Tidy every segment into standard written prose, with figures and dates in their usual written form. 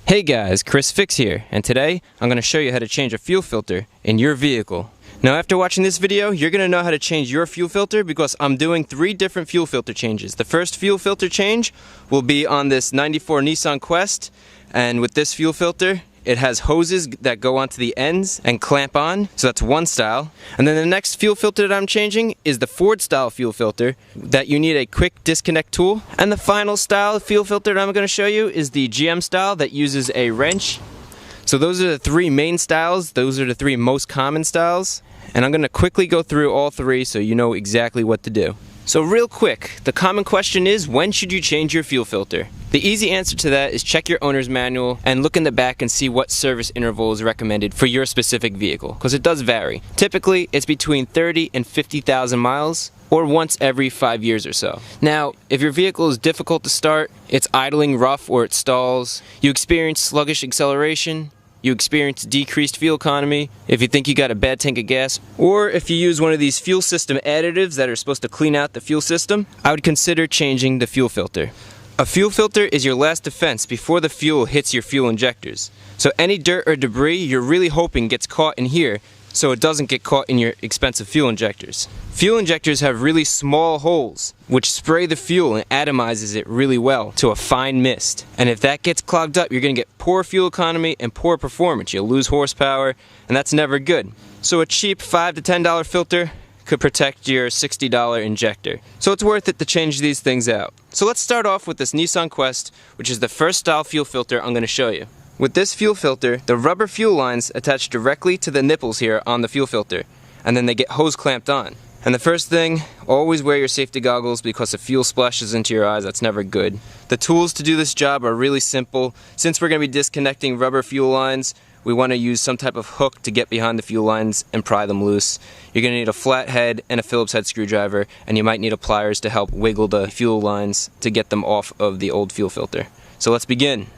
Hey guys, Chris Fix here, and today I'm going to show you how to change a fuel filter in your vehicle. Now after watching this video, you're going to know how to change your fuel filter because I'm doing 3 different fuel filter changes. The first fuel filter change will be on this 94 Nissan Quest, and with this fuel filter, it has hoses that go onto the ends and clamp on, so that's one style. And then the next fuel filter that I'm changing is the Ford style fuel filter that you need a quick disconnect tool. And the final style fuel filter that I'm going to show you is the GM style that uses a wrench. So those are the 3 main styles, those are the 3 most common styles. And I'm going to quickly go through all 3 so you know exactly what to do. So real quick, the common question is, when should you change your fuel filter? The easy answer to that is check your owner's manual and look in the back and see what service interval is recommended for your specific vehicle, because it does vary. Typically, it's between 30 and 50,000 miles, or once every 5 years or so. Now, if your vehicle is difficult to start, it's idling rough or it stalls, you experience sluggish acceleration, you experience decreased fuel economy, if you think you got a bad tank of gas, or if you use one of these fuel system additives that are supposed to clean out the fuel system, I would consider changing the fuel filter. A fuel filter is your last defense before the fuel hits your fuel injectors. So any dirt or debris you're really hoping gets caught in here so it doesn't get caught in your expensive fuel injectors. Fuel injectors have really small holes which spray the fuel and atomizes it really well to a fine mist. And if that gets clogged up, you're going to get poor fuel economy and poor performance. You'll lose horsepower, and that's never good. So a cheap $5 to $10 filter could protect your $60 injector. So it's worth it to change these things out. So let's start off with this Nissan Quest, which is the first style fuel filter I'm going to show you. With this fuel filter, the rubber fuel lines attach directly to the nipples here on the fuel filter, and then they get hose clamped on. And the first thing, always wear your safety goggles because if fuel splashes into your eyes, that's never good. The tools to do this job are really simple. Since we're going to be disconnecting rubber fuel lines, we want to use some type of hook to get behind the fuel lines and pry them loose. You're going to need a flat head and a Phillips head screwdriver, and you might need a pliers to help wiggle the fuel lines to get them off of the old fuel filter. So let's begin.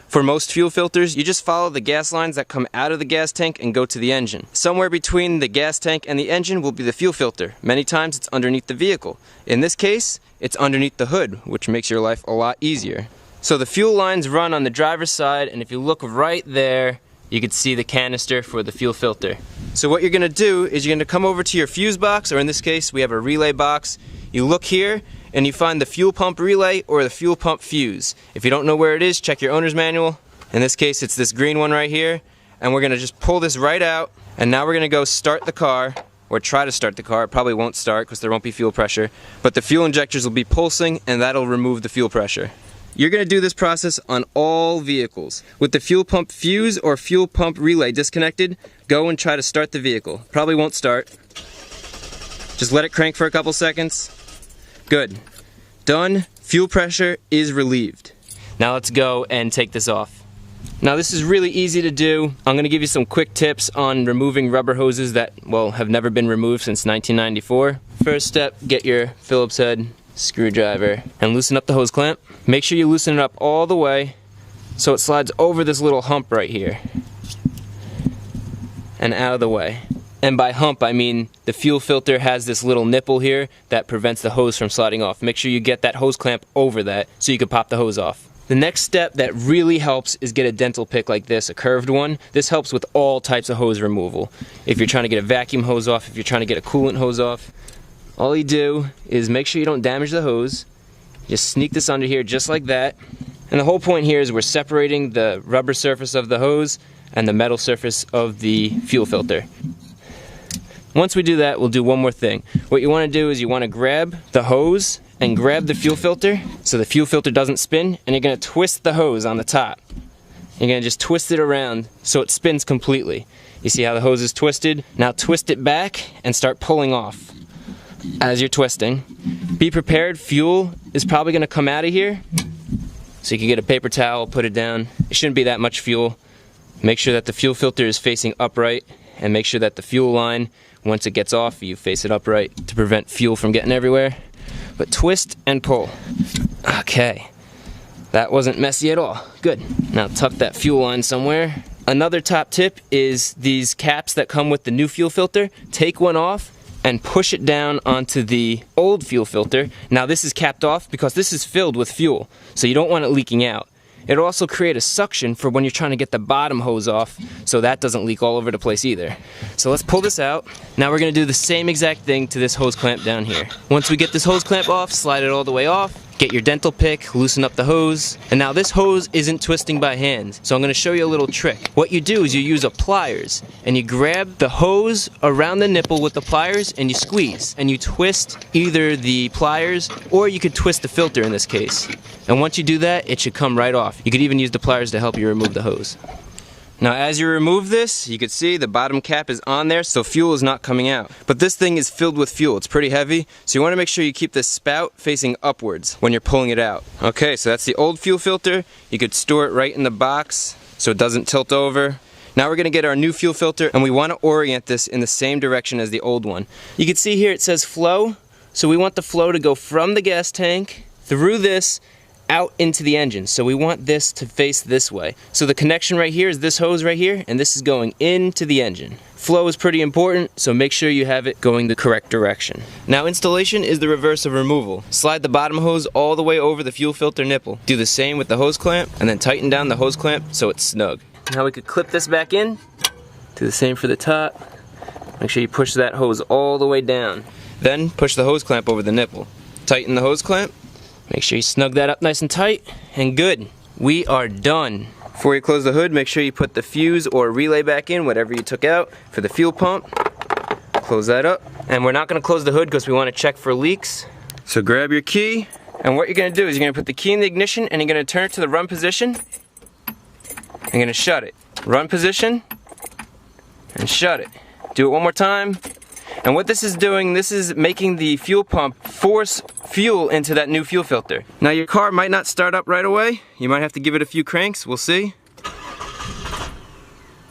For most fuel filters, you just follow the gas lines that come out of the gas tank and go to the engine. Somewhere between the gas tank and the engine will be the fuel filter. Many times it's underneath the vehicle. In this case, it's underneath the hood, which makes your life a lot easier. So the fuel lines run on the driver's side, and if you look right there, you can see the canister for the fuel filter. So what you're going to do is you're going to come over to your fuse box, or in this case we have a relay box. You look here and you find the fuel pump relay or the fuel pump fuse. If you don't know where it is, check your owner's manual. In this case it's this green one right here, and we're going to just pull this right out, and now we're going to go start the car, or try to start the car. It probably won't start because there won't be fuel pressure, but the fuel injectors will be pulsing and that'll remove the fuel pressure. You're going to do this process on all vehicles. With the fuel pump fuse or fuel pump relay disconnected, go and try to start the vehicle. Probably won't start. Just let it crank for a couple seconds. Good. Done. Fuel pressure is relieved. Now let's go and take this off. Now this is really easy to do. I'm going to give you some quick tips on removing rubber hoses that, well, have never been removed since 1994. First step, get your Phillips head screwdriver and loosen up the hose clamp. Make sure you loosen it up all the way so it slides over this little hump right here and out of the way. And by hump I mean the fuel filter has this little nipple here that prevents the hose from sliding off. Make sure you get that hose clamp over that so you can pop the hose off. The next step that really helps is get a dental pick like this, a curved one. This helps with all types of hose removal. If you're trying to get a vacuum hose off, if you're trying to get a coolant hose off, all you do is make sure you don't damage the hose. Just sneak this under here just like that. And the whole point here is we're separating the rubber surface of the hose and the metal surface of the fuel filter. Once we do that, we'll do one more thing. What you want to do is you want to grab the hose and grab the fuel filter so the fuel filter doesn't spin, and you're going to twist the hose on the top. You're going to just twist it around so it spins completely. You see how the hose is twisted? Now twist it back and start pulling off as you're twisting. Be prepared, fuel is probably going to come out of here, so you can get a paper towel, put it down. It shouldn't be that much fuel. Make sure that the fuel filter is facing upright, and make sure that the fuel line, once it gets off, you face it upright to prevent fuel from getting everywhere. But twist and pull. Okay, that wasn't messy at all. Good. Now tuck that fuel line somewhere. Another top tip is these caps that come with the new fuel filter. Take one off and push it down onto the old fuel filter. Now this is capped off because this is filled with fuel, so you don't want it leaking out. It'll also create a suction for when you're trying to get the bottom hose off, so that doesn't leak all over the place either. So let's pull this out. Now we're going to do the same exact thing to this hose clamp down here. Once we get this hose clamp off, slide it all the way off. Get your dental pick, loosen up the hose, and now this hose isn't twisting by hand, so I'm going to show you a little trick. What you do is you use a pliers, and you grab the hose around the nipple with the pliers, and you squeeze, and you twist either the pliers, or you could twist the filter in this case. And once you do that, it should come right off. You could even use the pliers to help you remove the hose. Now as you remove this, you can see the bottom cap is on there, so fuel is not coming out. But this thing is filled with fuel. It's pretty heavy, so you want to make sure you keep the spout facing upwards when you're pulling it out. Okay, so that's the old fuel filter. You could store it right in the box so it doesn't tilt over. Now we're going to get our new fuel filter, and we want to orient this in the same direction as the old one. You can see here it says flow, so we want the flow to go from the gas tank through this out into the engine. So we want this to face this way. So the connection right here is this hose right here, and this is going into the engine. Flow is pretty important, so make sure you have it going the correct direction. Now installation is the reverse of removal. Slide the bottom hose all the way over the fuel filter nipple. Do the same with the hose clamp, and then tighten down the hose clamp so it's snug. Now we could clip this back in. Do the same for the top. Make sure you push that hose all the way down. Then push the hose clamp over the nipple. Tighten the hose clamp. Make sure you snug that up nice and tight, and good. We are done. Before you close the hood, make sure you put the fuse or relay back in, whatever you took out, for the fuel pump. Close that up. And we're not going to close the hood because we want to check for leaks. So grab your key, and what you're going to do is you're going to put the key in the ignition, and you're going to turn it to the run position. You're going to shut it. Run position, and shut it. Do it one more time. And what this is doing, this is making the fuel pump force fuel into that new fuel filter. Now your car might not start up right away. You might have to give it a few cranks, we'll see.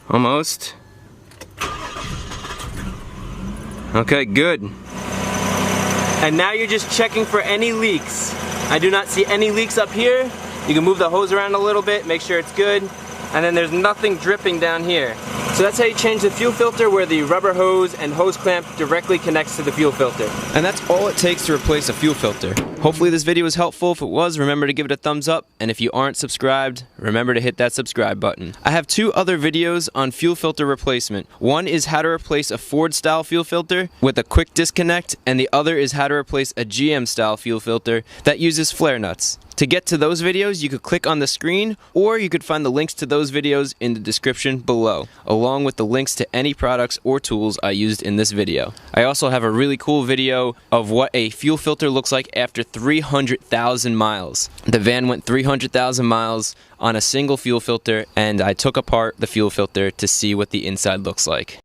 Almost. Okay, good. And now you're just checking for any leaks. I do not see any leaks up here. You can move the hose around a little bit, make sure it's good. And then there's nothing dripping down here. So that's how you change the fuel filter, where the rubber hose and hose clamp directly connects to the fuel filter. And that's all it takes to replace a fuel filter. Hopefully this video was helpful. If it was, remember to give it a thumbs up. And if you aren't subscribed, remember to hit that subscribe button. I have 2 other videos on fuel filter replacement. One is how to replace a Ford style fuel filter with a quick disconnect, and the other is how to replace a GM style fuel filter that uses flare nuts. To get to those videos, you could click on the screen, or you could find the links to those videos in the description below, along with the links to any products or tools I used in this video. I also have a really cool video of what a fuel filter looks like after 300,000 miles. The van went 300,000 miles on a single fuel filter, and I took apart the fuel filter to see what the inside looks like.